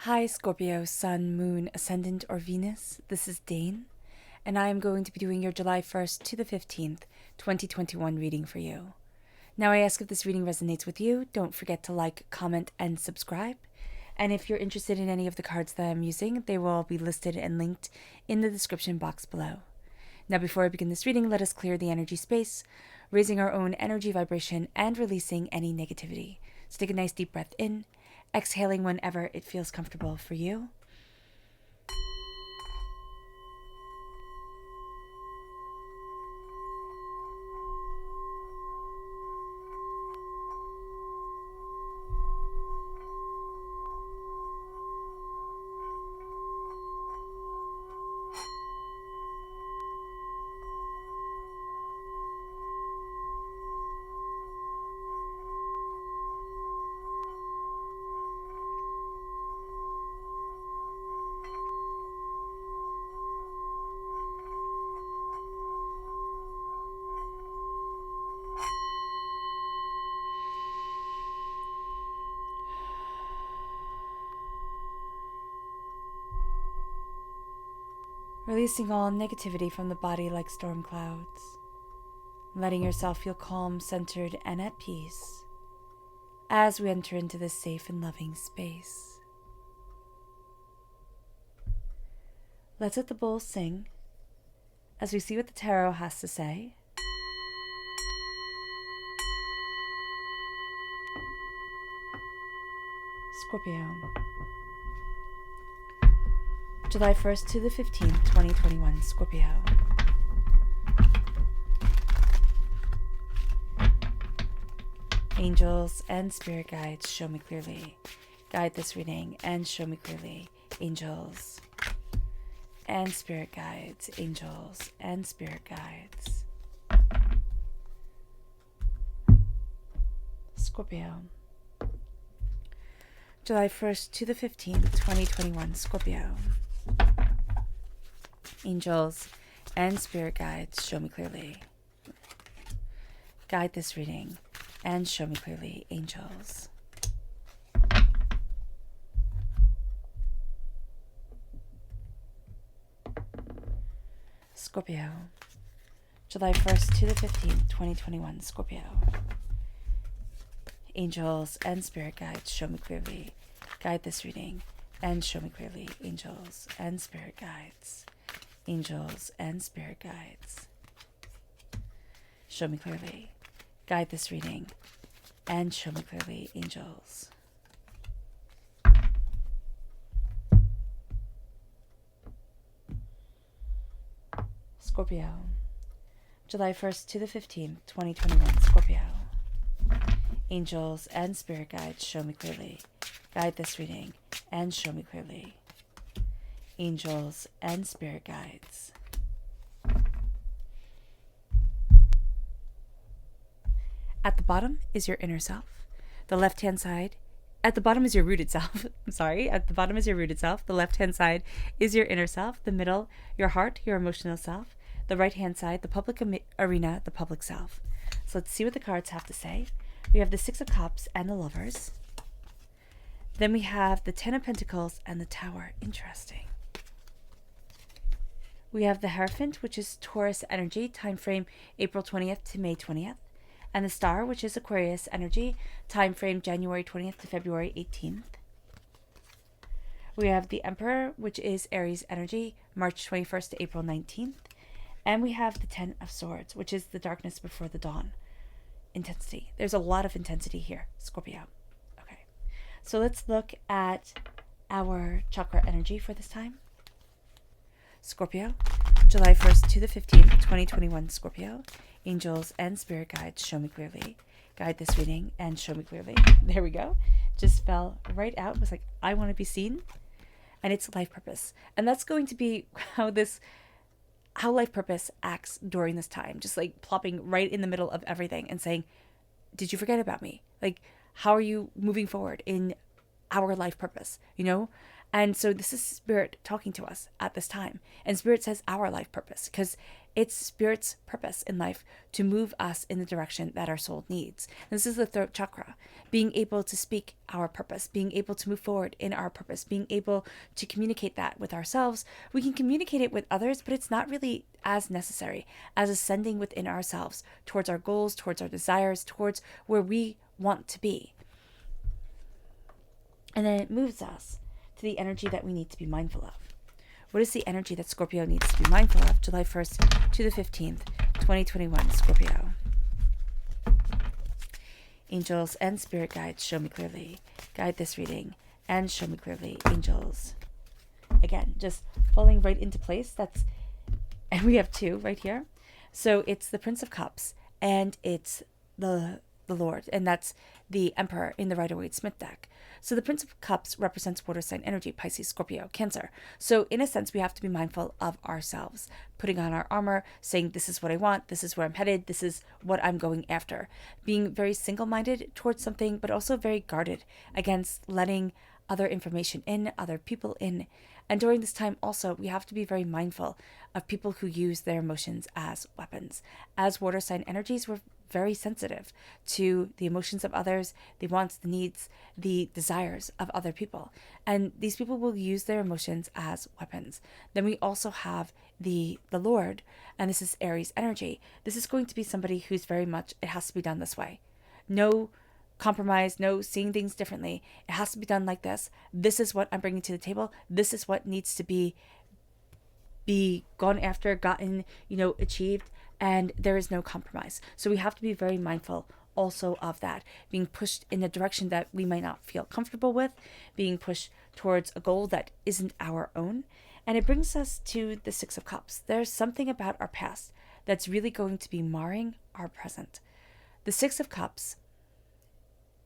Hi, Scorpio, Sun, Moon, Ascendant, or Venus. This is Dane, and I am going to be doing your July 1st to the 15th, 2021 reading for you. Now, I ask if this reading resonates with you. Don't forget to like, comment, and subscribe. And if you're interested in any of the cards that I'm using, they will be listed and linked in the description box below. Now, before I begin this reading, let us clear the energy space, raising our own energy vibration and releasing any negativity. So take a nice deep breath in, exhaling whenever it feels comfortable for you. Releasing all negativity from the body like storm clouds. Letting yourself feel calm, centered, and at peace as we enter into this safe and loving space. Let's let the bowl sing as we see what the tarot has to say. Scorpio. July 1st to the 15th, 2021, Scorpio. Angels and spirit guides, show me clearly. Guide this reading and show me clearly. Angels and spirit guides, angels and spirit guides. Scorpio. July 1st to the 15th, 2021, Scorpio. Angels and spirit guides, show me clearly. Guide this reading and show me clearly, angels. Scorpio. July 1st to the 15th, 2021, Scorpio. Angels and spirit guides, show me clearly. Guide this reading and show me clearly, angels and spirit guides. Angels and spirit guides, show me clearly. Guide this reading and show me clearly, angels. Scorpio. July 1st to the 15th, 2021, Scorpio. Angels and spirit guides, show me clearly. Guide this reading and show me clearly. Angels and spirit guides. At the bottom is your inner self. The left-hand side, at the bottom is your rooted self. I'm sorry. At the bottom is your rooted self. The left-hand side is your inner self. The middle, your heart, your emotional self. The right-hand side, the public arena, the public self. So let's see what the cards have to say. We have the Six of Cups and the Lovers. Then we have the Ten of Pentacles and the Tower. Interesting. We have the Hierophant, which is Taurus energy, time frame April 20th to May 20th. And the Star, which is Aquarius energy, time frame January 20th to February 18th. We have the Emperor, which is Aries energy, March 21st to April 19th. And we have the Ten of Swords, which is the darkness before the dawn. Intensity. There's a lot of intensity here, Scorpio. Okay. So let's look at our chakra energy for this time. Scorpio, July 1st to the 15th, 2021, Scorpio. Angels and spirit guides, show me clearly. Guide this reading and show me clearly. There we go. Just fell right out. It was like, I want to be seen. And it's life purpose. And that's going to be how life purpose acts during this time. Just like plopping right in the middle of everything and saying, did you forget about me? Like, how are you moving forward in our life purpose, you know? And so this is Spirit talking to us at this time. And Spirit says our life purpose, because It's Spirit's purpose in life to move us in the direction that our soul needs. This is the throat chakra, being able to speak our purpose, being able to move forward in our purpose, being able to communicate that with ourselves. We can communicate it with others, but it's not really as necessary as ascending within ourselves towards our goals, towards our desires, towards where we want to be. And then it moves us to the energy that we need to be mindful of. What is the energy that Scorpio needs to be mindful of? July 1st to the 15th, 2021, Scorpio. Angels and spirit guides, show me clearly. Guide this reading and show me clearly, angels. Again, just falling right into place. And we have two right here. So it's the Prince of Cups and it's the Lord, and that's the Emperor in the Rider-Waite-Smith deck. So the Prince of Cups represents water sign energy, Pisces, Scorpio, Cancer. So in a sense, we have to be mindful of ourselves, putting on our armor, saying, this is what I want, this is where I'm headed, this is what I'm going after. Being very single-minded towards something, but also very guarded against letting other information in, other people in. And during this time also, we have to be very mindful of people who use their emotions as weapons. As water sign energies, we're very sensitive to the emotions of others, the wants, the needs, the desires of other people. And these people will use their emotions as weapons. Then we also have the Lord, and this is Aries energy. This is going to be somebody who's very much, it has to be done this way. No compromise, no seeing things differently. It has to be done like this. This is what I'm bringing to the table. This is what needs to be gone after, gotten, achieved, and there is no compromise. So we have to be very mindful also of that, being pushed in a direction that we might not feel comfortable with, being pushed towards a goal that isn't our own. And it brings us to the Six of Cups. There's something about our past that's really going to be marring our present. The Six of Cups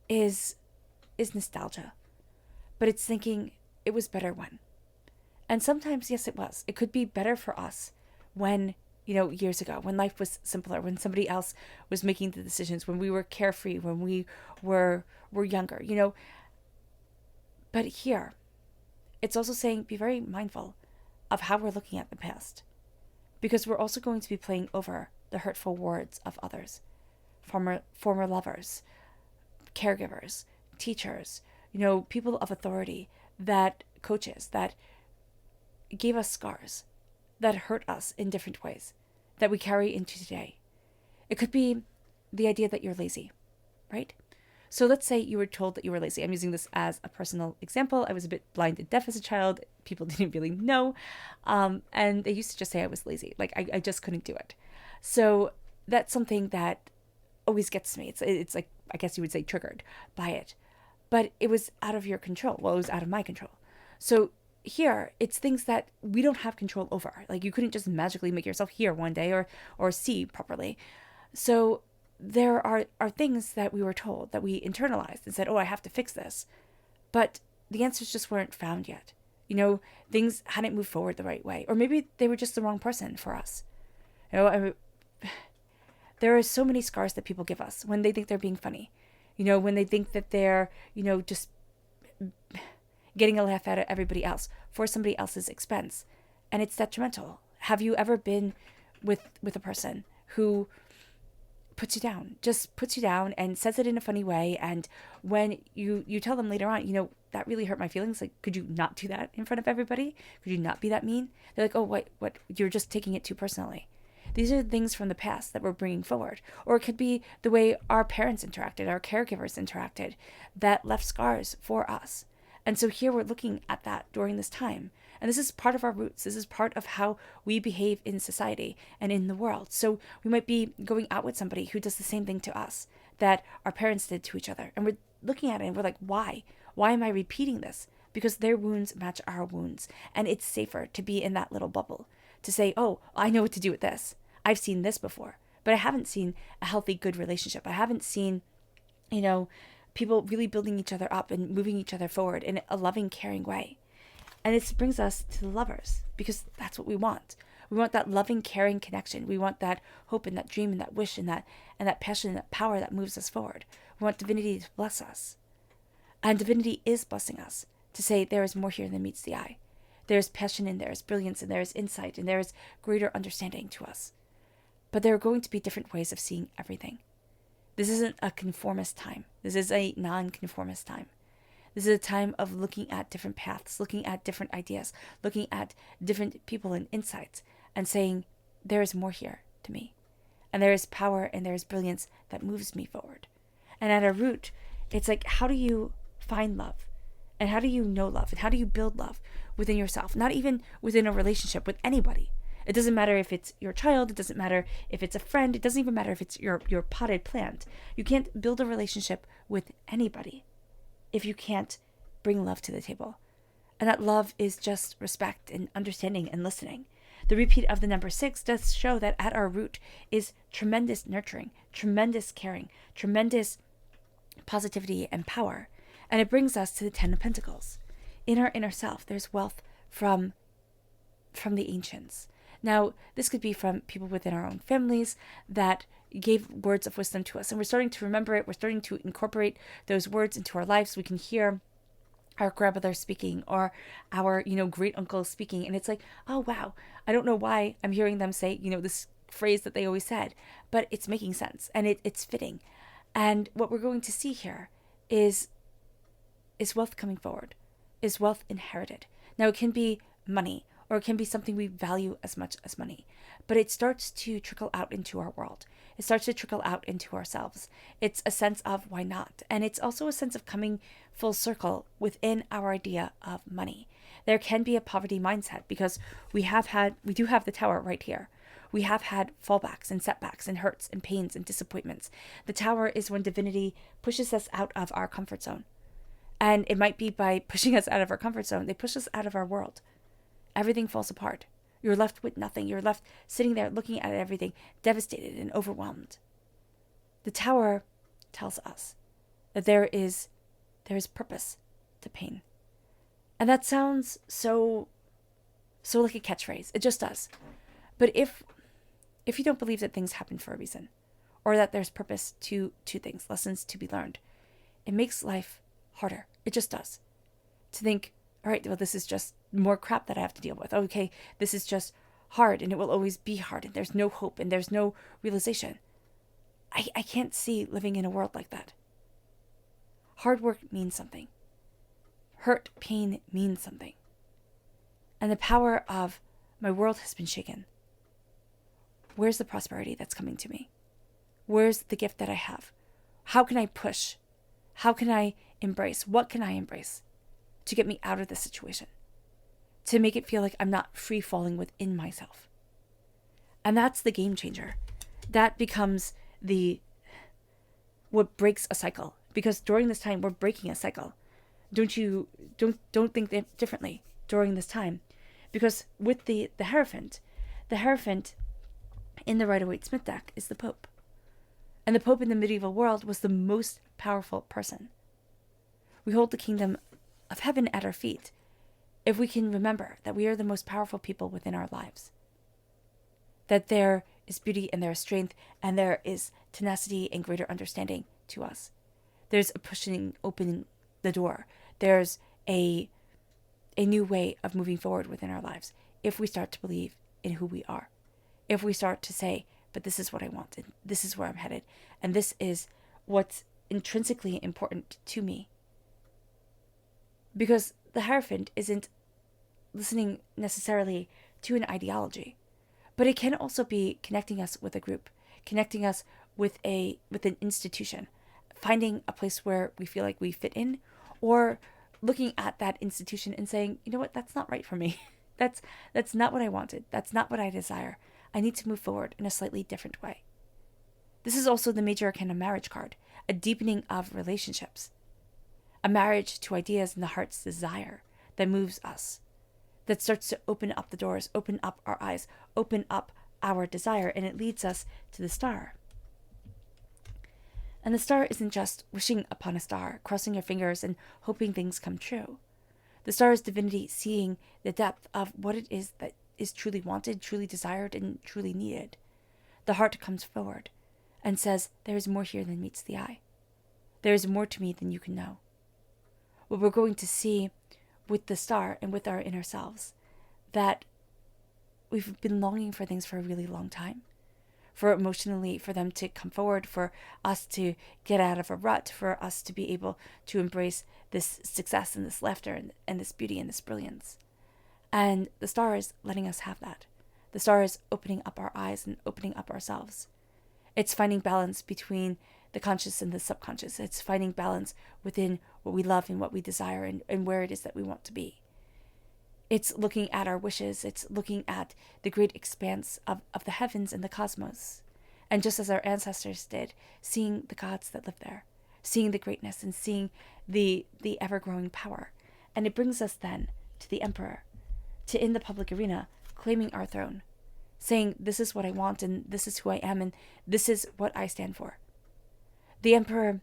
is nostalgia, but it's thinking it was better when. And sometimes, yes, it was. It could be better for us when, years ago, when life was simpler, when somebody else was making the decisions, when we were carefree, when we were younger, But here, it's also saying be very mindful of how we're looking at the past, because we're also going to be playing over the hurtful words of others, former lovers, caregivers, teachers, people of authority, coaches that gave us scars, that hurt us in different ways, that we carry into today. It could be the idea that you're lazy, right? So let's say you were told that you were lazy. I'm using this as a personal example. I was a bit blind and deaf as a child. People didn't really know. And they used to just say I was lazy. Like I just couldn't do it. So that's something that always gets me. It's like, I guess you would say, triggered by it. But it was out of your control. Well, it was out of my control. So here, it's things that we don't have control over. Like you couldn't just magically make yourself hear one day or see properly. So there are things that we were told, that we internalized and said, oh, I have to fix this. But the answers just weren't found yet. Things hadn't moved forward the right way. Or maybe they were just the wrong person for us. There are so many scars that people give us when they think they're being funny. When they think that they're, just getting a laugh out of everybody else for somebody else's expense. And it's detrimental. Have you ever been with a person who puts you down, just puts you down and says it in a funny way? And when you tell them later on, that really hurt my feelings. Like, could you not do that in front of everybody? Could you not be that mean? They're like, oh, what? You're just taking it too personally. These are things from the past that we're bringing forward. Or it could be the way our parents interacted, our caregivers interacted, that left scars for us. And so here we're looking at that during this time. And this is part of our roots. This is part of how we behave in society and in the world. So we might be going out with somebody who does the same thing to us that our parents did to each other. And we're looking at it and we're like, why? Why am I repeating this? Because their wounds match our wounds. And it's safer to be in that little bubble, to say, oh, I know what to do with this. I've seen this before, but I haven't seen a healthy, good relationship. I haven't seen, people really building each other up and moving each other forward in a loving, caring way. And this brings us to the lovers, because that's what we want. We want that loving, caring connection. We want that hope and that dream and that wish and that passion and that power that moves us forward. We want divinity to bless us. And divinity is blessing us to say there is more here than meets the eye. There is passion and there is brilliance and there is insight and there is greater understanding to us. But there are going to be different ways of seeing everything. This isn't a conformist time. This is a non-conformist time. This is a time of looking at different paths, looking at different ideas, looking at different people and insights, and saying, there is more here to me. And there is power and there is brilliance that moves me forward. And at our root, it's like, how do you find love? And how do you know love? And how do you build love within yourself? Not even within a relationship with anybody. It doesn't matter if it's your child. It doesn't matter if it's a friend. It doesn't even matter if it's your potted plant. You can't build a relationship with anybody if you can't bring love to the table. And that love is just respect and understanding and listening. The repeat of the number 6 does show that at our root is tremendous nurturing, tremendous caring, tremendous positivity and power. And it brings us to the 10 of Pentacles. In our inner self, there's wealth from the ancients. Now, this could be from people within our own families that gave words of wisdom to us. And we're starting to remember it. We're starting to incorporate those words into our lives. We can hear our grandmother speaking or our, great uncle speaking. And it's like, oh, wow, I don't know why I'm hearing them say, this phrase that they always said, but it's making sense and it's fitting. And what we're going to see here is wealth coming forward, is wealth inherited. Now, it can be money or it can be something we value as much as money, but it starts to trickle out into our world. It starts to trickle out into ourselves. It's a sense of why not? And it's also a sense of coming full circle within our idea of money. There can be a poverty mindset because we do have the Tower right here. We have had fallbacks and setbacks and hurts and pains and disappointments. The Tower is when divinity pushes us out of our comfort zone. And it might be by pushing us out of our comfort zone, they push us out of our world. Everything falls apart. You're left with nothing. You're left sitting there looking at everything, devastated and overwhelmed. The Tower tells us that there is purpose to pain. And that sounds so like a catchphrase. It just does. But if you don't believe that things happen for a reason, or that there's purpose to things, lessons to be learned, it makes life harder. It just does. To think, all right, well, this is just more crap that I have to deal with. Okay, this is just hard and it will always be hard and there's no hope and there's no realization. I can't see living in a world like that. Hard work means something. Hurt, pain means something. And the power of my world has been shaken. Where's the prosperity that's coming to me? Where's the gift that I have? How can I push? How can I embrace? What can I embrace to get me out of this situation? To make it feel like I'm not free falling within myself. And that's the game changer. That becomes what breaks a cycle. Because during this time, we're breaking a cycle. Don't think differently during this time. Because with the Hierophant in the Rider-Waite-Smith deck is the Pope. And the Pope in the medieval world was the most powerful person. We hold the kingdom of heaven at our feet if we can remember that we are the most powerful people within our lives. That there is beauty and there is strength and there is tenacity and greater understanding to us. There's a pushing open the door. There's a new way of moving forward within our lives if we start to believe in who we are. If we start to say, but this is what I want and this is where I'm headed and this is what's intrinsically important to me. Because the Hierophant isn't listening necessarily to an ideology, but it can also be connecting us with a group, connecting us with an institution, finding a place where we feel like we fit in, or looking at that institution and saying, you know what, that's not right for me. That's not what I wanted. That's not what I desire. I need to move forward in a slightly different way. This is also the Major Arcana marriage card, a deepening of relationships, a marriage to ideas and the heart's desire that moves us, that starts to open up the doors, open up our eyes, open up our desire, and it leads us to the Star. And the Star isn't just wishing upon a star, crossing your fingers and hoping things come true. The Star is divinity seeing the depth of what it is that is truly wanted, truly desired, and truly needed. The heart comes forward and says, there is more here than meets the eye. There is more to me than you can know. What we're going to see with the Star and with our inner selves, that we've been longing for things for a really long time. for them to come forward, for us to get out of a rut, for us to be able to embrace this success and this laughter and this beauty and this brilliance. And the star is letting us have that. The star is opening up our eyes and opening up ourselves. It's finding balance between the conscious and the subconscious. It's finding balance within what we love and what we desire and where it is that we want to be. It's looking at our wishes. It's looking at the great expanse of the heavens and the cosmos. And just as our ancestors did, seeing the gods that live there, seeing the greatness and seeing the ever-growing power. And it brings us then to the emperor, to in the public arena, claiming our throne, saying, this is what I want and this is who I am and this is what I stand for. The emperor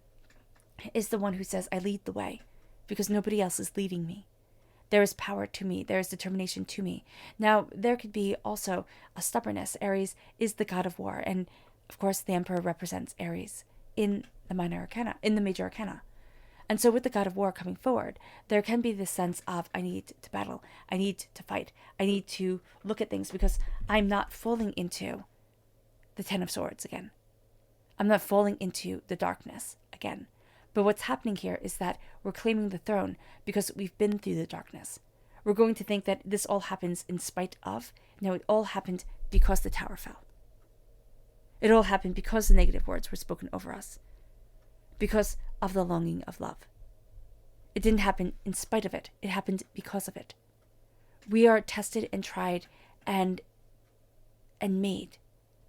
is the one who says, I lead the way because nobody else is leading me. There is power to me. There is determination to me. Now, there could be also a stubbornness. Aries is the god of war. And of course, the emperor represents Aries in the minor arcana, in the major arcana. And so with the god of war coming forward, there can be this sense of, I need to battle. I need to fight. I need to look at things because I'm not falling into the 10 of Swords again. I'm not falling into the darkness again. But what's happening here is that we're claiming the throne because we've been through the darkness. We're going to think that this all happens in spite of. No, it all happened because the tower fell. It all happened because the negative words were spoken over us. Because of the longing of love. It didn't happen in spite of it. It happened because of it. We are tested and tried and made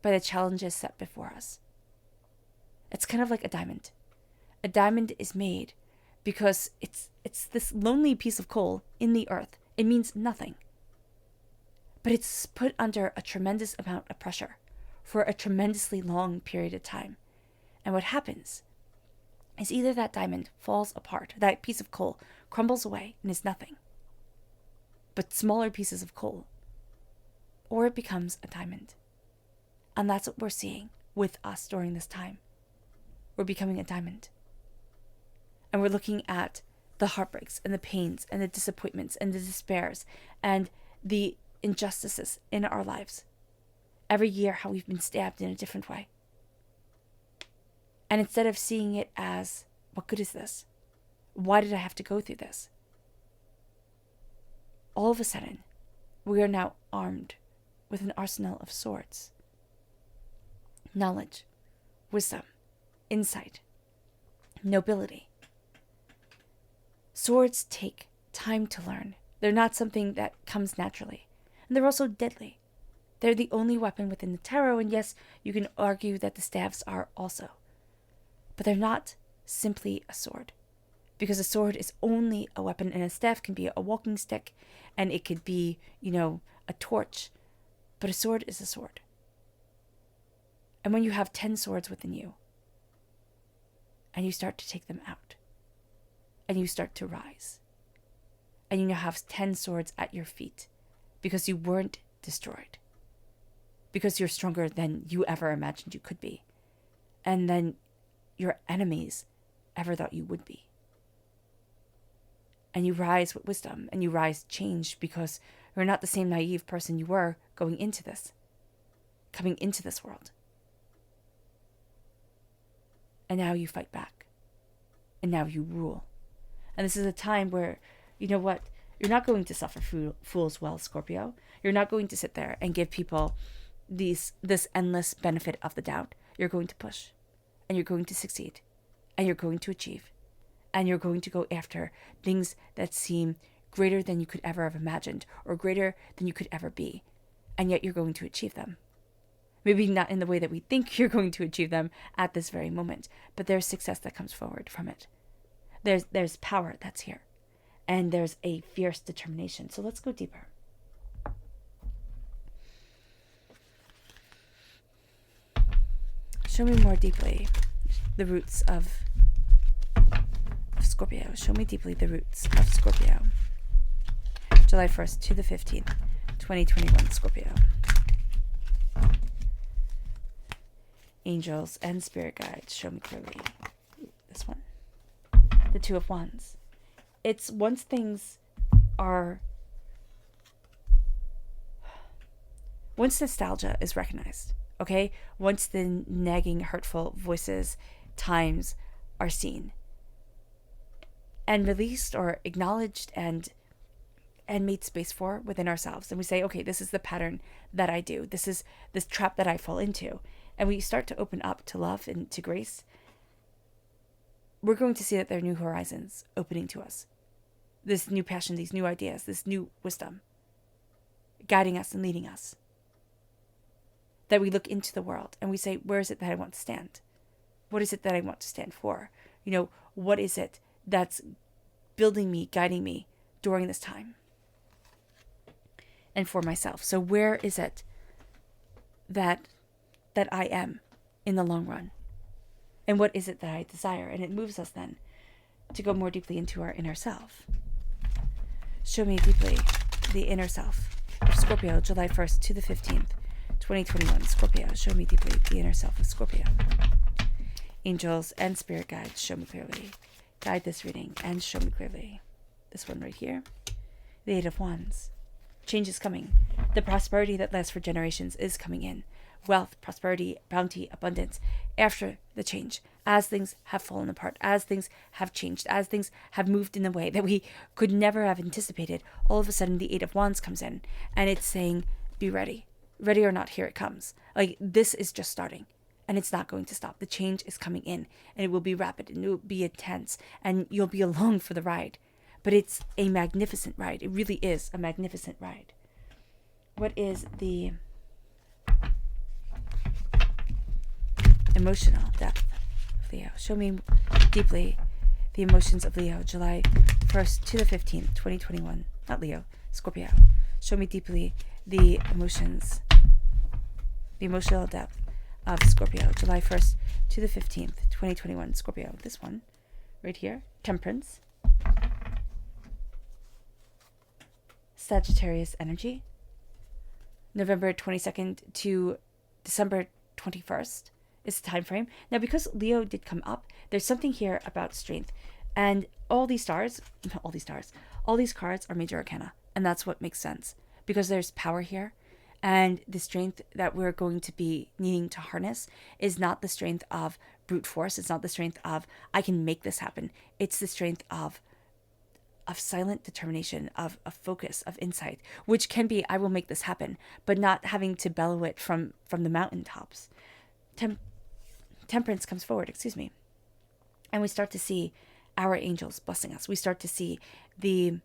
by the challenges set before us. It's kind of like a diamond. A diamond is made because it's this lonely piece of coal in the earth. It means nothing. But it's put under a tremendous amount of pressure for a tremendously long period of time. And what happens is either that diamond falls apart, that piece of coal crumbles away and is nothing, but smaller pieces of coal, or it becomes a diamond. And that's what we're seeing with us during this time. We're becoming a diamond. And we're looking at the heartbreaks and the pains and the disappointments and the despairs and the injustices in our lives. Every year, how we've been stabbed in a different way. And instead of seeing it as, what good is this? Why did I have to go through this? All of a sudden, we are now armed with an arsenal of swords. Knowledge, wisdom, insight, nobility. Swords take time to learn. They're not something that comes naturally. And they're also deadly. They're the only weapon within the tarot, and yes, you can argue that the staves are also. But they're not simply a sword. Because a sword is only a weapon, and a staff can be a walking stick, and it could be, a torch. But a sword is a sword. And when you have 10 swords within you, and you start to take them out, and you start to rise, and you now have 10 swords at your feet, because you weren't destroyed, because you're stronger than you ever imagined you could be, and then your enemies ever thought you would be. And you rise with wisdom, and you rise changed because you're not the same naive person you were going into this, coming into this world. And now you fight back. And now you rule. And this is a time where, you know what? You're not going to suffer fools well, Scorpio. You're not going to sit there and give people this endless benefit of the doubt. You're going to push. And you're going to succeed. And you're going to achieve. And you're going to go after things that seem greater than you could ever have imagined, or greater than you could ever be. And yet you're going to achieve them. Maybe not in the way that we think you're going to achieve them at this very moment, but there's success that comes forward from it. There's power that's here. And there's a fierce determination. So let's go deeper. Show me more deeply the roots of Scorpio. Show me deeply the roots of Scorpio. July 1st to the 15th, 2021, Scorpio. Angels and spirit guides, show me clearly. This one. The Two of Wands. It's once nostalgia is recognized. okay? Once the nagging, hurtful voices, times are seen and released or acknowledged and made space for within ourselves. And we say, okay, this is the pattern that I do. This is this trap that I fall into. And we start to open up to love and to grace. We're going to see that there are new horizons opening to us. This new passion, these new ideas, this new wisdom guiding us and leading us. That we look into the world and we say, where is it that I want to stand? What is it that I want to stand for? What is it that's building me, guiding me during this time? And for myself. So where is it that I am in the long run? And what is it that I desire? And it moves us then to go more deeply into our inner self. Show me deeply the inner self of Scorpio, July 1st to the 15th, 2021. Scorpio, show me deeply the inner self of Scorpio. Angels and spirit guides, show me clearly. Guide this reading and show me clearly. This one right here. The Eight of Wands. Change is coming. The prosperity that lasts for generations is coming in. Wealth, prosperity, bounty, abundance after the change. As things have fallen apart, as things have changed, as things have moved in a way that we could never have anticipated, all of a sudden the Eight of Wands comes in and it's saying, be ready. Ready or not, here it comes. Like, this is just starting and it's not going to stop. The change is coming in and it will be rapid and it will be intense and you'll be along for the ride. But it's a magnificent ride. It really is a magnificent ride. What is the emotional depth of Leo? Show me deeply the emotions of Leo, July 1st to the 15th, 2021. Not Leo, Scorpio. Show me deeply the emotions, the emotional depth of Scorpio, July 1st to the 15th, 2021. Scorpio, this one right here, Temperance. Sagittarius energy, November 22nd to December 21st is the time frame. Now, because Leo did come up, there's something here about strength. And all these cards are major arcana. And that's what makes sense. Because there's power here. And the strength that we're going to be needing to harness is not the strength of brute force. It's not the strength of, I can make this happen. It's the strength of silent determination, of focus, of insight, which can be, I will make this happen, but not having to bellow it from the mountaintops. Temperance comes forward, and we start to see our angels blessing us. We start to see the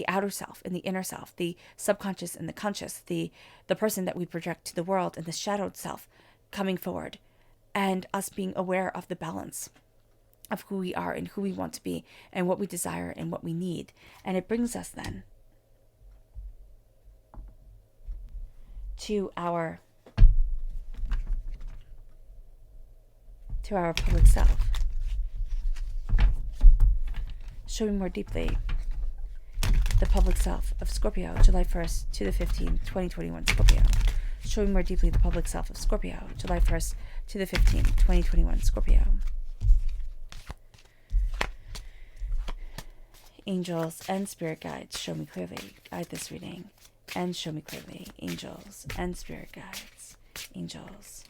outer self and the inner self, the subconscious and the conscious, the person that we project to the world and the shadowed self coming forward, and us being aware of the balance of who we are and who we want to be and what we desire and what we need. And it brings us then to our public self. Showing more deeply the public self of Scorpio, July 1st to the 15th, 2021. Scorpio. Showing more deeply the public self of Scorpio, July 1st to the 15th, 2021. Scorpio. Angels and spirit guides, show me clearly. Guide this reading and show me clearly. Angels and spirit guides. Angels.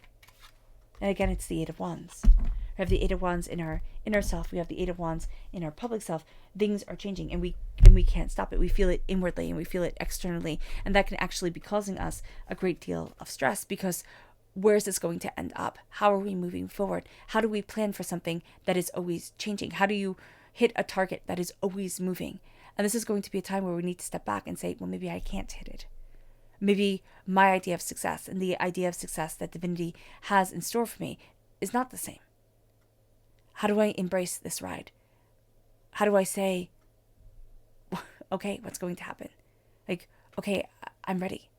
And again, it's the Eight of Wands. We have the Eight of Wands in our inner self. We have the Eight of Wands in our public self. Things are changing and we can't stop it. We feel it inwardly and we feel it externally. And that can actually be causing us a great deal of stress, because where is this going to end up? How are we moving forward? How do we plan for something that is always changing? How do you hit a target that is always moving? And this is going to be a time where we need to step back and say, well, maybe I can't hit it. Maybe my idea of success and the idea of success that divinity has in store for me is not the same. How do I embrace this ride? How do I say, okay, what's going to happen? Like, okay, I'm ready.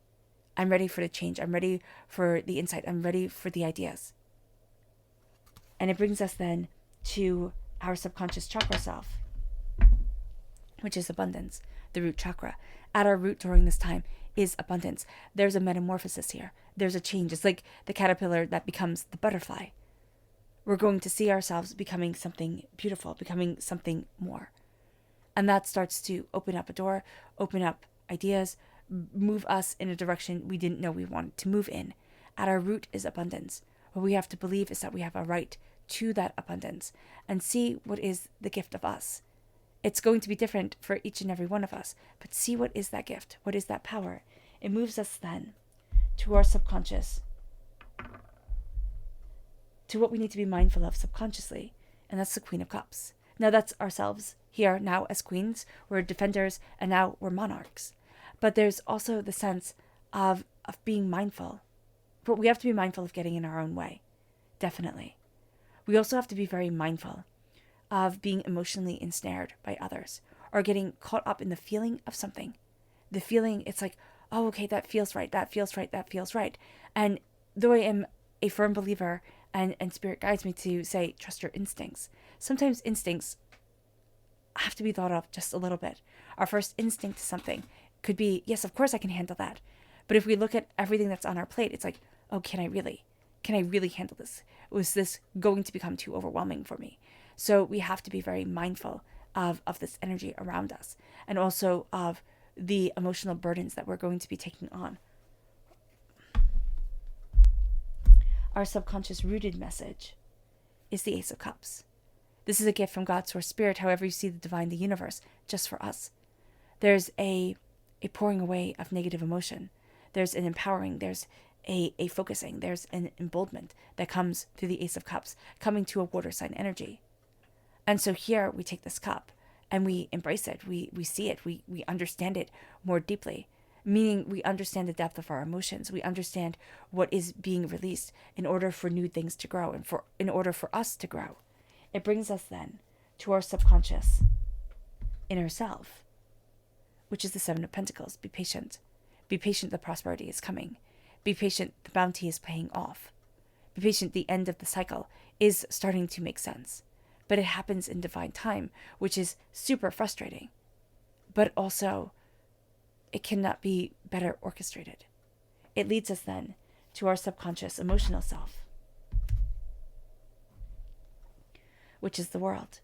I'm ready for the change. I'm ready for the insight. I'm ready for the ideas. And it brings us then to our subconscious chakra self, which is abundance, the root chakra. At our root during this time is abundance. There's a metamorphosis here. There's a change. It's like the caterpillar that becomes the butterfly. We're going to see ourselves becoming something beautiful, becoming something more. And that starts to open up a door, open up ideas, move us in a direction we didn't know we wanted to move in. at our root is abundance. What we have to believe is that we have a right to that abundance and see what is the gift of us. It's going to be different for each and every one of us, but see what is that gift, what is that power. It moves us then to our subconscious, to what we need to be mindful of subconsciously, and that's the Queen of Cups. Now that's ourselves here now as queens, we're defenders, and now we're monarchs. But there's also the sense of being mindful. But we have to be mindful of getting in our own way, definitely. We also have to be very mindful of being emotionally ensnared by others or getting caught up in the feeling of something. The feeling, it's like, oh, okay, that feels right, that feels right, that feels right. And though I am a firm believer and Spirit guides me to say, trust your instincts, sometimes instincts have to be thought of just a little bit. Our first instinct to something could be, yes, of course I can handle that. But if we look at everything that's on our plate, it's like, oh, can I really handle this? Was this going to become too overwhelming for me? So we have to be very mindful of this energy around us and also of the emotional burdens that we're going to be taking on. Our subconscious rooted message is the Ace of Cups. This is a gift from God, Source, Spirit, however you see the divine, the universe, just for us. There's a pouring away of negative emotion. There's an empowering, there's a focusing, there's an emboldenment that comes through the Ace of Cups, coming to a water sign energy. And so here we take this cup and we embrace it, we see it, we understand it more deeply, meaning we understand the depth of our emotions, we understand what is being released in order for new things to grow and in order for us to grow. It brings us then to our subconscious inner self, which is the Seven of Pentacles. Be patient. Be patient, the prosperity is coming. Be patient, the bounty is paying off. Be patient, the end of the cycle is starting to make sense. But it happens in divine time, which is super frustrating. But also, it cannot be better orchestrated. It leads us then to our subconscious emotional self, which is the World.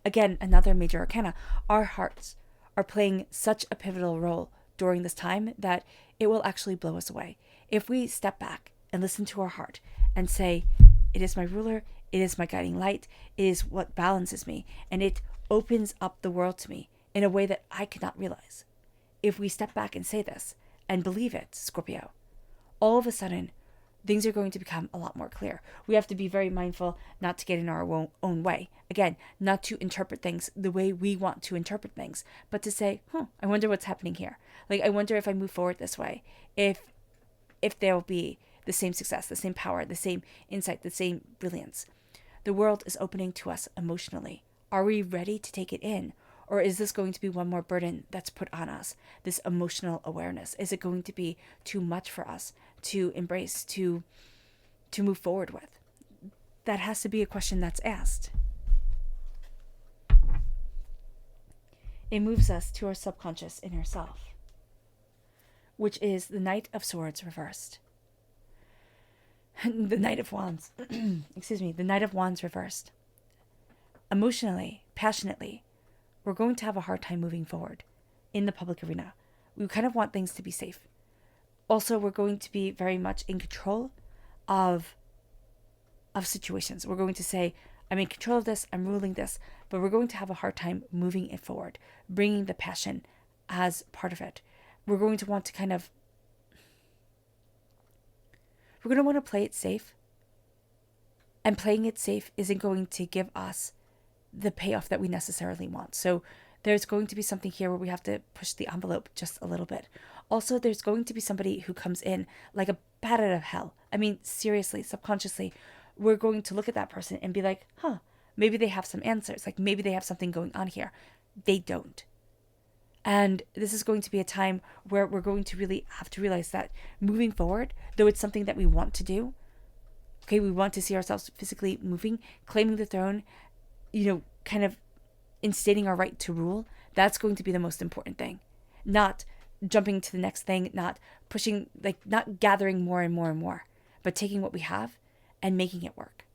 Again, another major arcana. Our hearts are playing such a pivotal role during this time that it will actually blow us away. If we step back and listen to our heart and say, it is my ruler, it is my guiding light, it is what balances me, and it opens up the world to me in a way that I could not realize. If we step back and say this and believe it, Scorpio, all of a sudden, things are going to become a lot more clear. We have to be very mindful not to get in our own way. Again, not to interpret things the way we want to interpret things, but to say, I wonder what's happening here. Like, I wonder if I move forward this way, if there will be the same success, the same power, the same insight, the same brilliance. The world is opening to us emotionally. Are we ready to take it in? Or is this going to be one more burden that's put on us? This emotional awareness. Is it going to be too much for us to embrace, to move forward with? That has to be a question that's asked. It moves us to our subconscious inner self, which is the Knight of Swords reversed. The Knight of Wands. The Knight of Wands reversed. Emotionally, passionately, we're going to have a hard time moving forward in the public arena. We kind of want things to be safe. Also, we're going to be very much in control of situations. We're going to say, I'm in control of this, I'm ruling this, but we're going to have a hard time moving it forward, bringing the passion as part of it. We're going to want to we're going to want to play it safe. And playing it safe isn't going to give us the payoff that we necessarily want. So there's going to be something here where we have to push the envelope just a little bit. Also, there's going to be somebody who comes in like a bat out of hell. I mean, seriously, subconsciously, we're going to look at that person and be like, maybe they have some answers. Like maybe they have something going on here. They don't. And this is going to be a time where we're going to really have to realize that moving forward, though it's something that we want to do, okay, we want to see ourselves physically moving, claiming the throne, kind of instating our right to rule. That's going to be the most important thing. Not jumping to the next thing, not pushing, not gathering more and more and more, but taking what we have and making it work.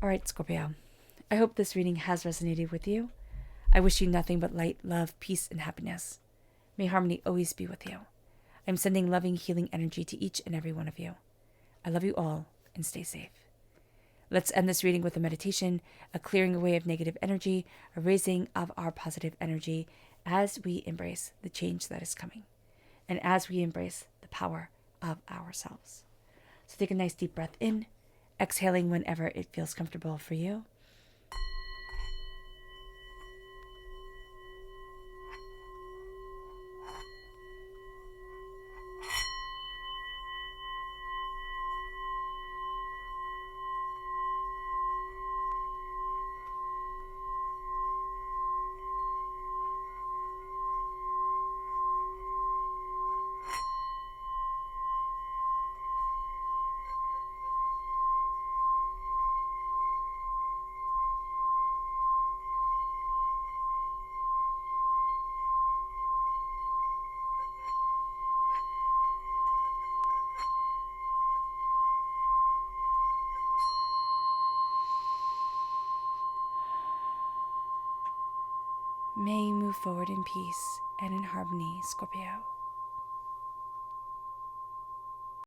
All right, Scorpio. I hope this reading has resonated with you. I wish you nothing but light, love, peace, and happiness. May harmony always be with you. I'm sending loving, healing energy to each and every one of you. I love you all, and stay safe. Let's end this reading with a meditation, a clearing away of negative energy, a raising of our positive energy as we embrace the change that is coming, and as we embrace the power of ourselves. So take a nice deep breath in, exhaling whenever it feels comfortable for you. May you move forward in peace and in harmony, Scorpio.